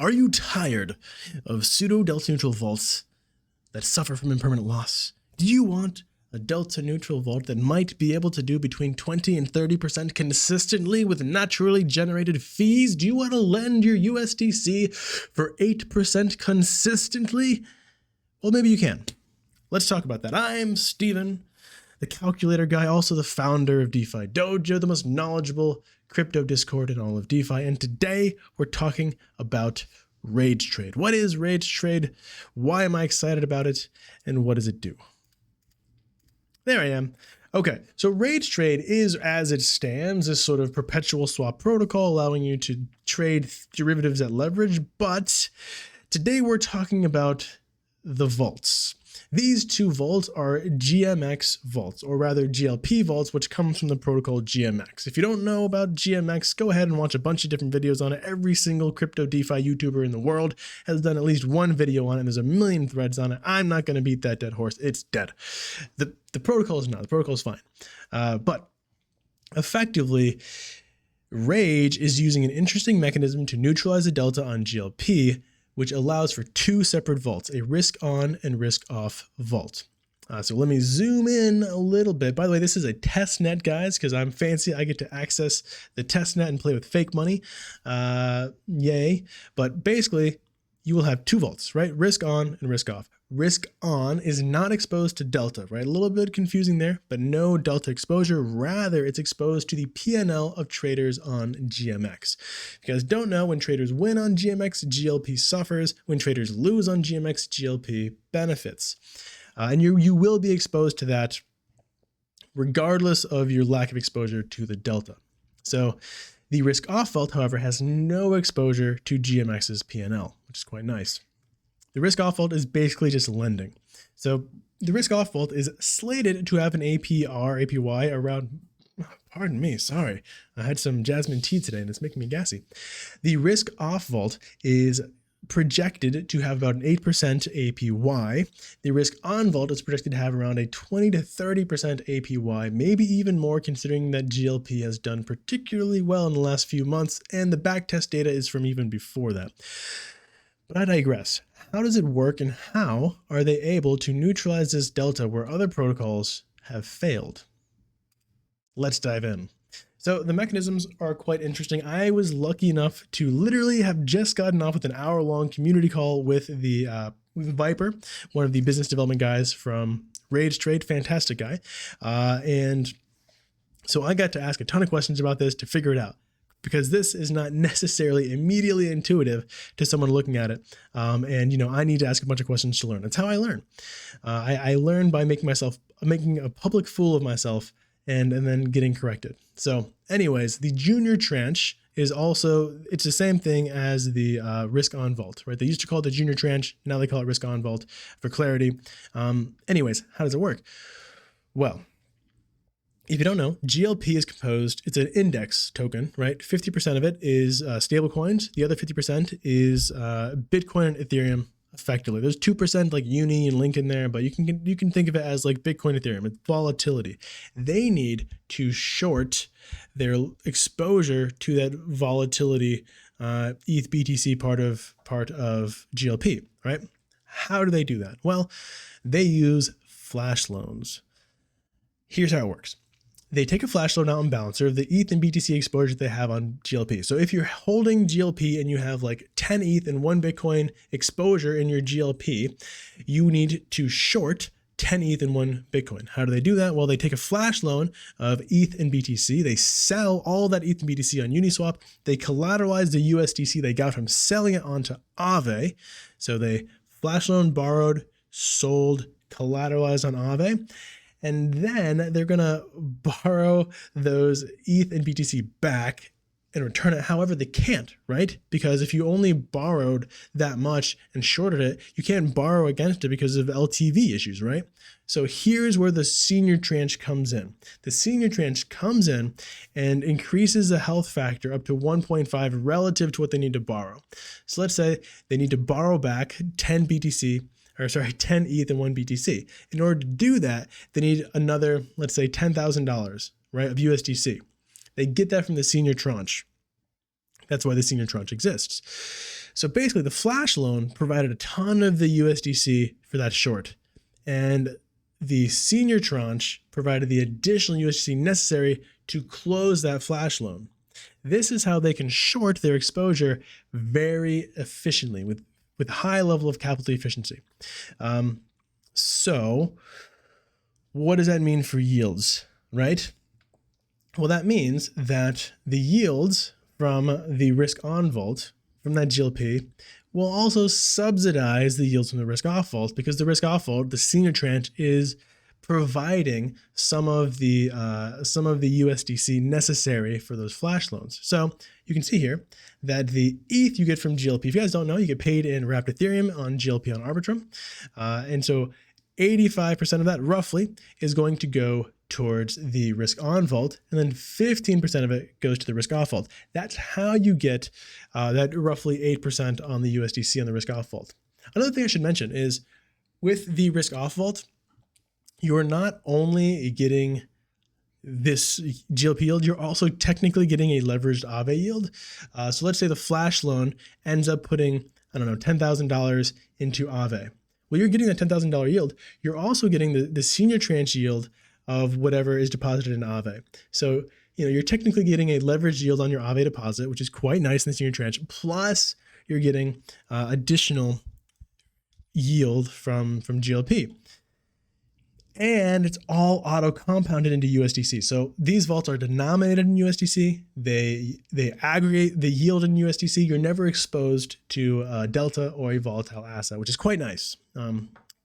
Are you tired of pseudo delta neutral vaults that suffer from impermanent loss? Do you want a delta neutral vault that might be able to do between 20 and 30% consistently with naturally generated fees? Do you want to lend your USDC for 8% consistently? Well, maybe you can. Let's talk about that. I'm Steven, the calculator guy, also the founder of DeFi Dojo, the most knowledgeable crypto Discord in all of DeFi. And today we're talking about Rage Trade. What is Rage Trade? Why am I excited about it? And what does it do? There I am. Okay, so Rage Trade is, as it stands, a sort of perpetual swap protocol allowing you to trade derivatives at leverage. But today we're talking about the vaults. These two vaults are GMX vaults, or rather GLP vaults, which comes from the protocol GMX. If you don't know about GMX, go ahead and watch a bunch of different videos on it. Every single crypto DeFi YouTuber in the world has done at least one video on it, and there's a million threads on it. I'm not going to beat that dead horse. It's dead. The protocol is not. The protocol is fine. But effectively, Rage is using an interesting mechanism to neutralize the delta on GLP, which allows for two separate vaults, a risk on and risk off vault. So let me zoom in a little bit. By the way, this is a test net, guys, because I'm fancy. I get to access the test net and play with fake money. Yay. But basically, you will have two vaults, right? Risk on and risk off. Risk on is not exposed to delta, right? A little bit confusing there, but no delta exposure. Rather, it's exposed to the P&L of traders on GMX. If you guys don't know, when traders win on GMX, GLP suffers. When traders lose on GMX, GLP benefits. And you will be exposed to that regardless of your lack of exposure to the delta. So the risk off vault, however, has no exposure to GMX's P&L, which is quite nice. The risk off vault is basically just lending. So the risk off vault is slated to have an APY around, pardon me, sorry. I had some jasmine tea today and it's making me gassy. The risk off vault is projected to have about an 8% APY. The risk on vault is projected to have around a 20 to 30% APY, maybe even more considering that GLP has done particularly well in the last few months and the backtest data is from even before that. But I digress. How does it work and how are they able to neutralize this delta where other protocols have failed? Let's dive in. So the mechanisms are quite interesting. I was lucky enough to literally have just gotten off with an hour-long community call with with Viper, one of the business development guys from Rage Trade, fantastic guy. And so I got to ask a ton of questions about this to figure it out, because this is not necessarily immediately intuitive to someone looking at it. And, I need to ask a bunch of questions to learn. That's how I learn. I learn by making a public fool of myself and then getting corrected. So anyways, the junior tranche is also, it's the same thing as the risk on vault, right? They used to call it the junior tranche. Now they call it risk on vault for clarity. Anyways, how does it work? Well, if you don't know, GLP is composed, it's an index token, right? 50% of it is stable coins. The other 50% is Bitcoin and Ethereum effectively. There's 2% like Uni and Link in there, but you can think of it as like Bitcoin, Ethereum. It's volatility. They need to short their exposure to that volatility ETH BTC part of GLP, right? How do they do that? Well, they use flash loans. Here's how it works. They take a flash loan out on Balancer of the ETH and BTC exposure they have on GLP. So if you're holding GLP and you have like 10 ETH and 1 Bitcoin exposure in your GLP, you need to short 10 ETH and 1 Bitcoin. How do they do that? Well, they take a flash loan of ETH and BTC. They sell all that ETH and BTC on Uniswap. They collateralize the USDC they got from selling it onto Aave. So they flash loan, borrowed, sold, collateralized on Aave. And then they're going to borrow those ETH and BTC back and return it. However, they can't, right? Because if you only borrowed that much and shorted it, you can't borrow against it because of LTV issues, right? So here's where the senior tranche comes in. The senior tranche comes in and increases the health factor up to 1.5 relative to what they need to borrow. So let's say they need to borrow back 10 BTC, 10 ETH and 1 BTC. In order to do that, they need another, let's say $10,000, right, of USDC. They get that from the senior tranche. That's why the senior tranche exists. So basically, the flash loan provided a ton of the USDC for that short, and the senior tranche provided the additional USDC necessary to close that flash loan. This is how they can short their exposure very efficiently with high level of capital efficiency. So what does that mean for yields, right? Well, that means that the yields from the risk on vault, from that GLP, will also subsidize the yields from the risk off vault, because the risk off vault, the senior tranche, is providing some of the USDC necessary for those flash loans. So you can see here that the ETH you get from GLP, if you guys don't know, you get paid in wrapped Ethereum on GLP on Arbitrum. And so 85% of that roughly is going to go towards the risk on vault, and then 15% of it goes to the risk off vault. That's how you get that roughly 8% on the USDC on the risk off vault. Another thing I should mention is with the risk off vault, you're not only getting this GLP yield, you're also technically getting a leveraged Aave yield. So let's say the flash loan ends up putting, I don't know, $10,000 into Aave. Well, you're getting that $10,000 yield. You're also getting the senior tranche yield of whatever is deposited in Aave. So, you're technically getting a leveraged yield on your Aave deposit, which is quite nice in the senior tranche. Plus, you're getting additional yield from GLP. And it's all auto compounded into USDC. So these vaults are denominated in USDC. They aggregate the yield in USDC. You're never exposed to a delta or a volatile asset, which is quite nice.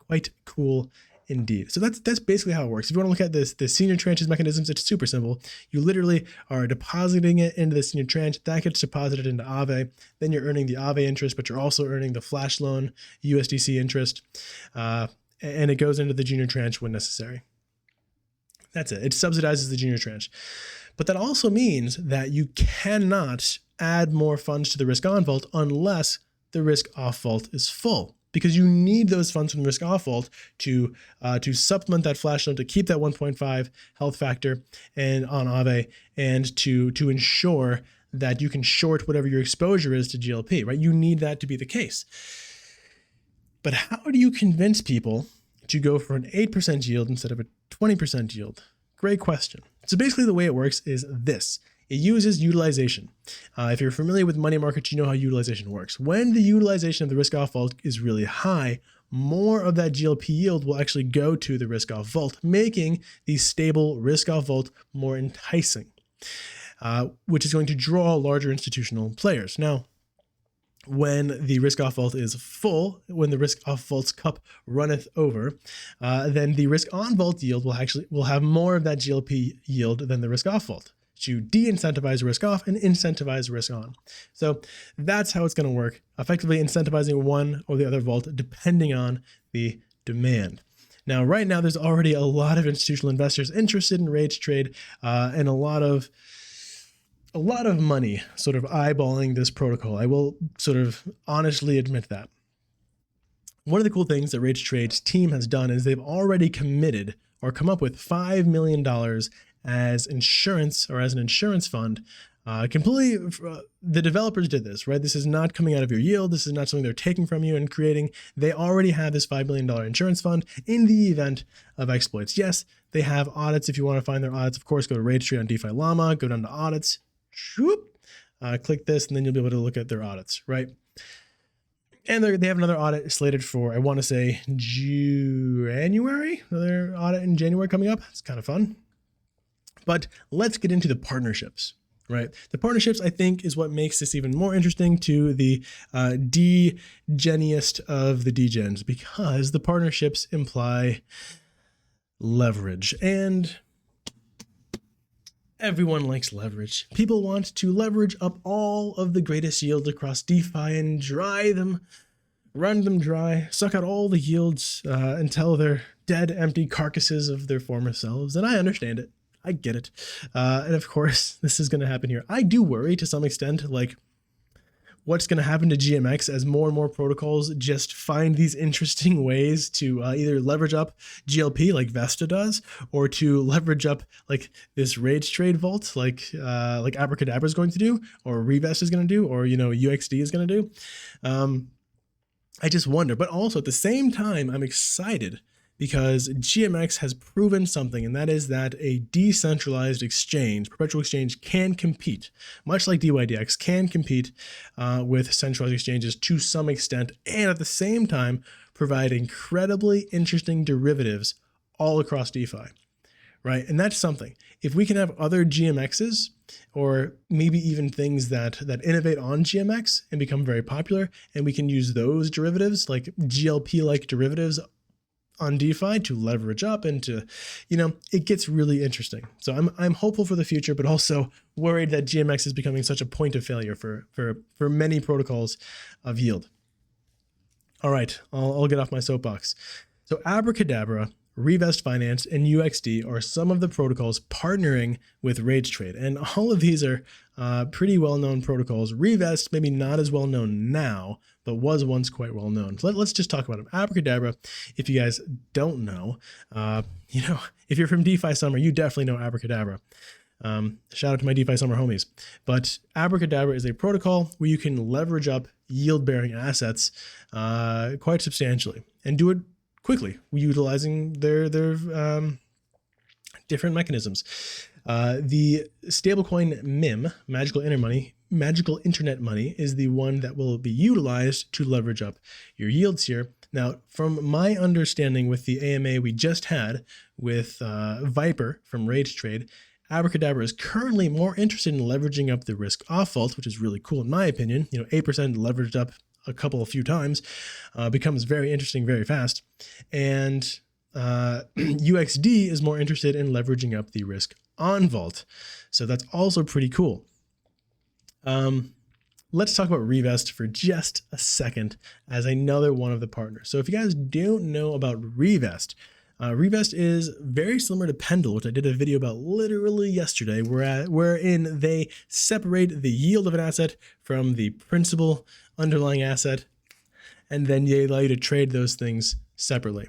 Quite cool indeed. So that's basically how it works. If you want to look at the senior tranches mechanisms, it's super simple. You literally are depositing it into the senior tranche. That gets deposited into Aave. Then you're earning the Aave interest, but you're also earning the flash loan USDC interest. And it goes into the junior tranche when necessary. That's it. It subsidizes the junior tranche. But that also means that you cannot add more funds to the risk on vault unless the risk off vault is full, because you need those funds from the risk off vault to supplement that flash loan, to keep that 1.5 health factor and on Aave, and to ensure that you can short whatever your exposure is to GLP, right? You need that to be the case. But how do you convince people to go for an 8% yield instead of a 20% yield? Great question. So basically the way it works is this. It uses utilization. If you're familiar with money markets, you know how utilization works. When the utilization of the risk off vault is really high, more of that GLP yield will actually go to the risk off vault, making the stable risk off vault more enticing, which is going to draw larger institutional players. Now, when the risk off vault is full, when the risk off vault's cup runneth over, then the risk on vault yield will have more of that GLP yield than the risk off vault, to de-incentivize risk off and incentivize risk on. So that's how it's going to work, effectively incentivizing one or the other vault depending on the demand. Now, right now, there's already a lot of institutional investors interested in rates trade, and a lot of money sort of eyeballing this protocol. I will sort of honestly admit that. One of the cool things that Rage Trade's team has done is they've already committed or come up with $5 million as insurance, or as an insurance fund. Completely, the developers did this, right? This is not coming out of your yield. This is not something they're taking from you and creating. They already have this $5 million insurance fund in the event of exploits. Yes, they have audits. If you want to find their audits, of course, go to Rage Trade on DeFi Llama, go down to audits, click this, and then you'll be able to look at their audits, right? And they have another audit slated for, I want to say, January. Another audit in January coming up. It's kind of fun. But let's get into the partnerships, right? The partnerships, I think, is what makes this even more interesting to the degeniest of the degens, because the partnerships imply leverage. And everyone likes leverage. People want to leverage up all of the greatest yields across DeFi and run them dry, suck out all the yields until they're dead, empty carcasses of their former selves. And I understand it. I get it. And of course, this is going to happen here. I do worry to some extent, like, what's going to happen to GMX as more and more protocols just find these interesting ways to either leverage up GLP like Vesta does, or to leverage up like this Rage Trade Vault like Abracadabra is going to do, or Revest is going to do, or UXD is going to do. I just wonder. But also at the same time, I'm excited because GMX has proven something, and that is that a decentralized exchange, perpetual exchange, can compete, much like DYDX can compete with centralized exchanges to some extent, and at the same time provide incredibly interesting derivatives all across DeFi, right? And that's something. If we can have other GMXs, or maybe even things that innovate on GMX and become very popular, and we can use those derivatives, like GLP-like derivatives, on DeFi to leverage up and to, it gets really interesting. So I'm hopeful for the future, but also worried that GMX is becoming such a point of failure for many protocols of yield. All right, I'll get off my soapbox. So Abracadabra, Revest Finance, and UXD are some of the protocols partnering with Rage Trade. And all of these are pretty well-known protocols. Revest, maybe not as well-known now, but was once quite well-known. So let's just talk about them. Abracadabra, if you guys don't know, if you're from DeFi Summer, you definitely know Abracadabra. Shout out to my DeFi Summer homies. But Abracadabra is a protocol where you can leverage up yield-bearing assets quite substantially and do it quickly, utilizing their different mechanisms. The stablecoin MIM, Magical Internet Money, is the one that will be utilized to leverage up your yields here. Now, from my understanding with the AMA we just had with Viper from Rage Trade, Abracadabra is currently more interested in leveraging up the risk off vault, which is really cool in my opinion. 8% leveraged up a few times becomes very interesting very fast. And UXD is more interested in leveraging up the risk on vault. So that's also pretty cool. Let's talk about Revest for just a second as another one of the partners. So if you guys don't know about Revest, Revest is very similar to Pendle, which I did a video about literally yesterday, wherein they separate the yield of an asset from the principal underlying asset, and then they allow you to trade those things separately.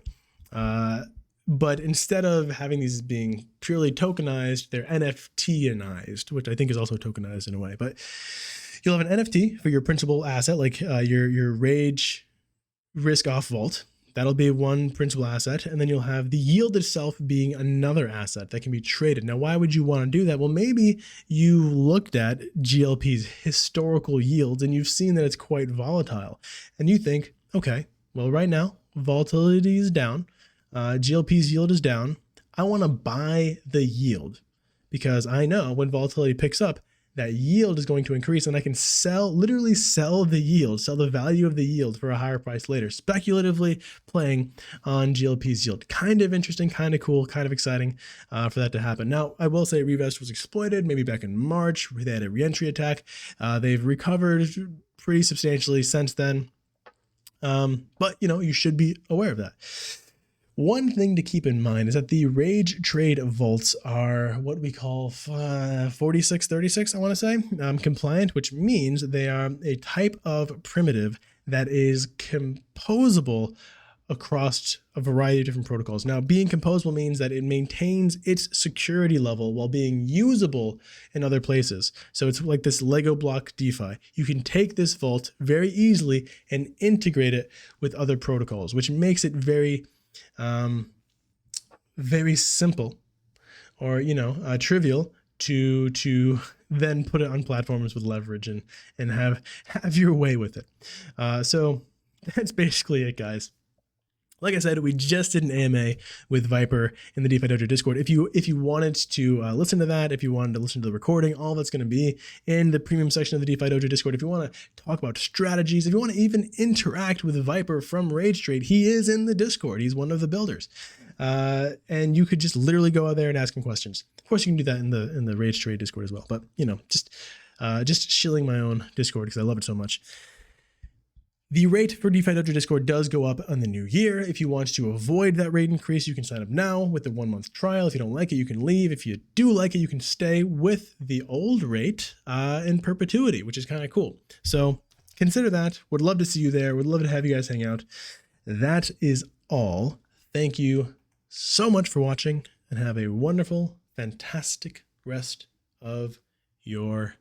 But instead of having these being purely tokenized, they're NFT-anized, which I think is also tokenized in a way. But you'll have an NFT for your principal asset, like your Rage risk off vault. That'll be one principal asset. And then you'll have the yield itself being another asset that can be traded. Now, why would you want to do that? Well, maybe you looked at GLP's historical yields and you've seen that it's quite volatile. And you think, okay, well, right now, volatility is down. GLP's yield is down. I want to buy the yield because I know when volatility picks up, that yield is going to increase and I can literally sell the yield, sell the value of the yield for a higher price later, speculatively playing on GLP's yield. Kind of interesting, kind of cool, kind of exciting for that to happen. Now, I will say Revest was exploited maybe back in March. They had a reentry attack. They've recovered pretty substantially since then. But, you should be aware of that. One thing to keep in mind is that the Rage Trade vaults are what we call 4636, I want to say, compliant, which means they are a type of primitive that is composable across a variety of different protocols. Now, being composable means that it maintains its security level while being usable in other places. So it's like this Lego block DeFi. You can take this vault very easily and integrate it with other protocols, which makes it very simple or, trivial to then put it on platforms with leverage and have your way with it. So that's basically it, guys. Like I said, we just did an AMA with Viper in the DeFi Dojo Discord. If you wanted to listen to that, if you wanted to listen to the recording, all that's going to be in the premium section of the DeFi Dojo Discord. If you want to talk about strategies, if you want to even interact with Viper from Rage Trade, he is in the Discord. He's one of the builders. And you could just literally go out there and ask him questions. Of course, you can do that in the Rage Trade Discord as well. But, just shilling my own Discord because I love it so much. The rate for DeFi Dojo Discord does go up in the new year. If you want to avoid that rate increase, you can sign up now with the 1-month trial. If you don't like it, you can leave. If you do like it, you can stay with the old rate in perpetuity, which is kind of cool. So consider that. Would love to see you there. Would love to have you guys hang out. That is all. Thank you so much for watching, and have a wonderful, fantastic rest of your